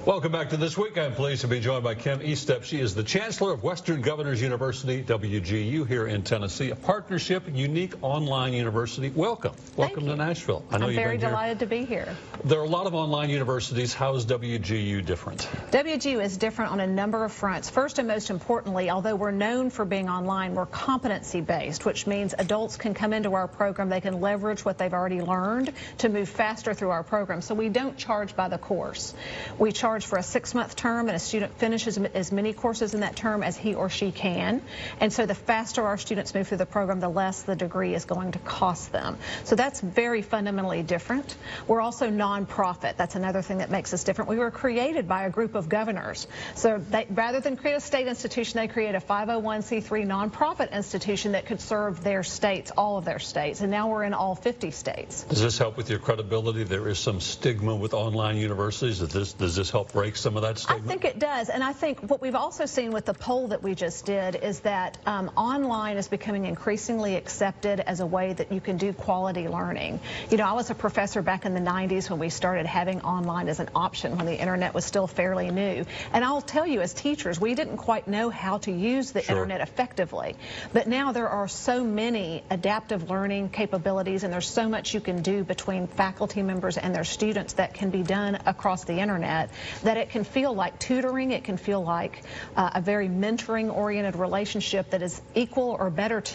Welcome back to This Week. I'm pleased to be joined by Kimberly Estep. She is the Chancellor of Western Governors University, WGU, here in Tennessee, a partnership, unique online university. Welcome. Welcome to Nashville. I'm very delighted to be here. There are a lot of online universities. How is WGU different? WGU is different on a number of fronts. First and most importantly, although we're known for being online, we're competency-based, which means adults can come into our program. They can leverage what they've already learned to move faster through our program. So we don't charge by the course. We charge for a 6-month term, and a student finishes as many courses in that term as he or she can. And so the faster our students move through the program, the less the degree is going to cost them. So that's very fundamentally different. We're also nonprofit. That's another thing that makes us different. We were created by a group of governors. So rather than create a state institution, they create a 501c3 nonprofit institution that could serve their states, all of their states. And now we're in all 50 states. Does this help with your credibility? There is some stigma with online universities. Does this help break some of that stigma? I think it does. And I think what we've also seen with the poll that we just did is that online is becoming increasingly accepted as a way that you can do quality learning. You know, I was a professor back in the 90s when we started having online as an option when the internet was still fairly new. And I'll tell you, as teachers, we didn't quite know how to use the internet effectively. But now there are so many adaptive learning capabilities, and there's so much you can do between faculty members and their students that can be done across the internet, that it can feel like tutoring. It can feel like a very mentoring-oriented relationship that is equal or better to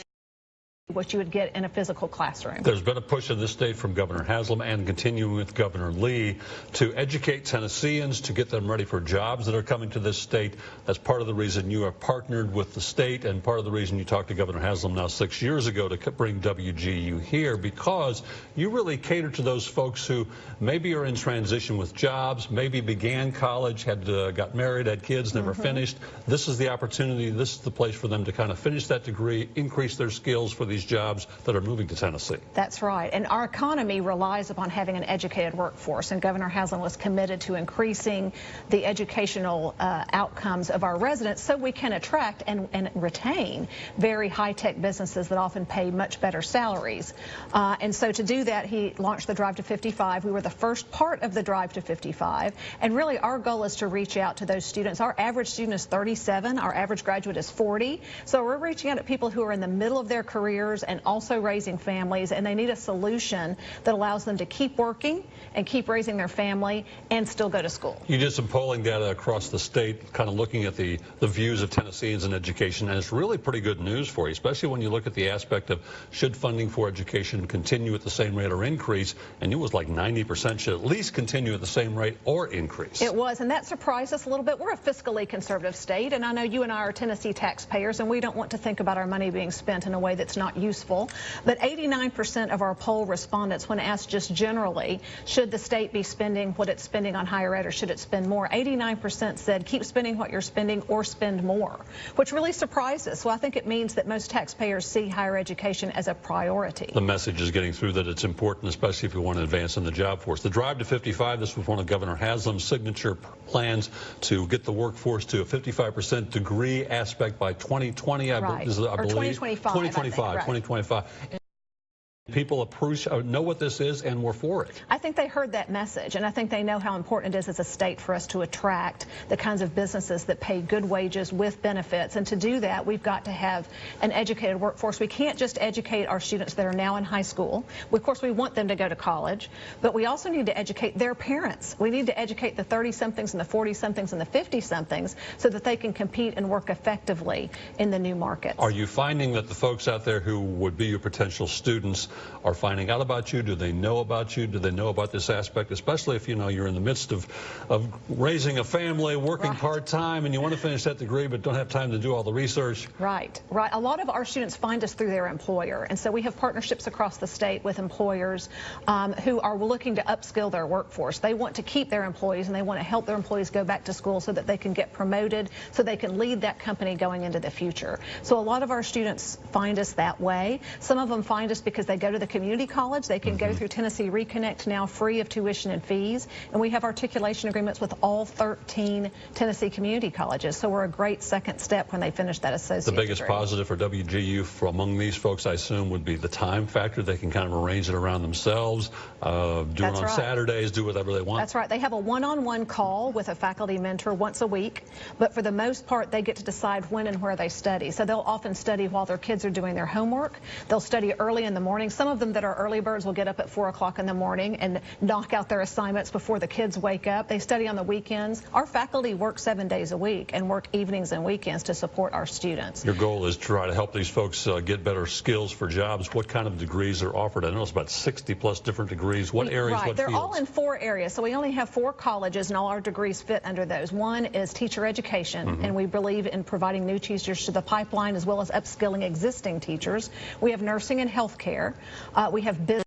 what you would get in a physical classroom. There's been a push in this state from Governor Haslam and continuing with Governor Lee to educate Tennesseans, to get them ready for jobs that are coming to this state. That's part of the reason you are partnered with the state, and part of the reason you talked to Governor Haslam now 6 years ago to bring WGU here, because you really cater to those folks who maybe are in transition with jobs, maybe began college, got married, had kids, never finished. This is the opportunity. This is the place for them to kind of finish that degree, increase their skills for these jobs that are moving to Tennessee. That's right. And our economy relies upon having an educated workforce, and Governor Haslam was committed to increasing the educational outcomes of our residents so we can attract and retain very high-tech businesses that often pay much better salaries. And so to do that, he launched the Drive to 55. We were the first part of the Drive to 55, and really our goal is to reach out to those students. Our average student is 37. Our average graduate is 40. So we're reaching out to people who are in the middle of their careers and also raising families, and they need a solution that allows them to keep working and keep raising their family and still go to school. You did some polling data across the state, kind of looking at the views of Tennesseans in education, and it's really pretty good news for you, especially when you look at the aspect of should funding for education continue at the same rate or increase, and it was like 90% should at least continue at the same rate or increase. It was, and that surprised us a little bit. We're a fiscally conservative state, and I know you and I are Tennessee taxpayers, and we don't want to think about our money being spent in a way that's not useful. But 89% of our poll respondents, when asked just generally, should the state be spending what it's spending on higher ed or should it spend more, 89% said keep spending what you're spending or spend more, which really surprised us. Well, I think it means that most taxpayers see higher education as a priority. The message is getting through that it's important, especially if you want to advance in the job force. The Drive to 55, this was one of Governor Haslam's signature plans to get the workforce to a 55% degree aspect by 2020, I believe. Or 2025. 2025. People know what this is, and we're for it. I think they heard that message, and I think they know how important it is as a state for us to attract the kinds of businesses that pay good wages with benefits. And to do that, we've got to have an educated workforce. We can't just educate our students that are now in high school. Of course, we want them to go to college, but we also need to educate their parents. We need to educate the 30-somethings and the 40-somethings and the 50-somethings so that they can compete and work effectively in the new markets. Are you finding that the folks out there who would be your potential students are finding out about you? Do they know about you? Do they know about this aspect? Especially if, you know, you're in the midst of raising a family, working part-time, and you want to finish that degree but don't have time to do all the research. Right. A lot of our students find us through their employer, and so we have partnerships across the state with employers who are looking to upskill their workforce. They want to keep their employees, and they want to help their employees go back to school so that they can get promoted, so they can lead that company going into the future. So a lot of our students find us that way. Some of them find us because they go to the community college, they can go through Tennessee Reconnect now free of tuition and fees. And we have articulation agreements with all 13 Tennessee community colleges. So we're a great second step when they finish that associate's The biggest degree. positive for WGU among these folks, I assume, would be the time factor. They can kind of arrange it around themselves, do it on Saturdays, do whatever they want. That's right. They have a one-on-one call with a faculty mentor once a week, but for the most part, they get to decide when and where they study. So they'll often study while their kids are doing their homework. They'll study early in the morning. Some of them that are early birds will get up at 4 o'clock in the morning and knock out their assignments before the kids wake up. They study on the weekends. Our faculty work 7 days a week and work evenings and weekends to support our students. Your goal is to try to help these folks get better skills for jobs. What kind of degrees are offered? I know it's about 60-plus different degrees. What areas, what They're fields? all in 4 areas, so we only have 4 colleges, and all our degrees fit under those. One is teacher education, and we believe in providing new teachers to the pipeline as well as upskilling existing teachers. We have nursing and healthcare. We have business.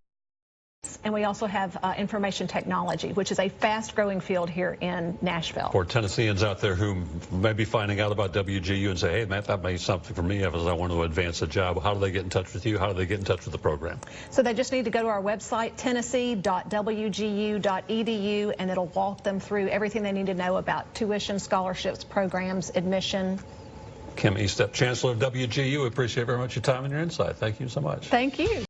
And we also have information technology, which is a fast-growing field here in Nashville. For Tennesseans out there who may be finding out about WGU and say, hey, man, that may be something for me as I want to advance a job, how do they get in touch with you? How do they get in touch with the program? So they just need to go to our website, tennessee.wgu.edu, and it'll walk them through everything they need to know about tuition, scholarships, programs, admission. Kim Estep, Chancellor of WGU, we appreciate very much your time and your insight. Thank you so much. Thank you.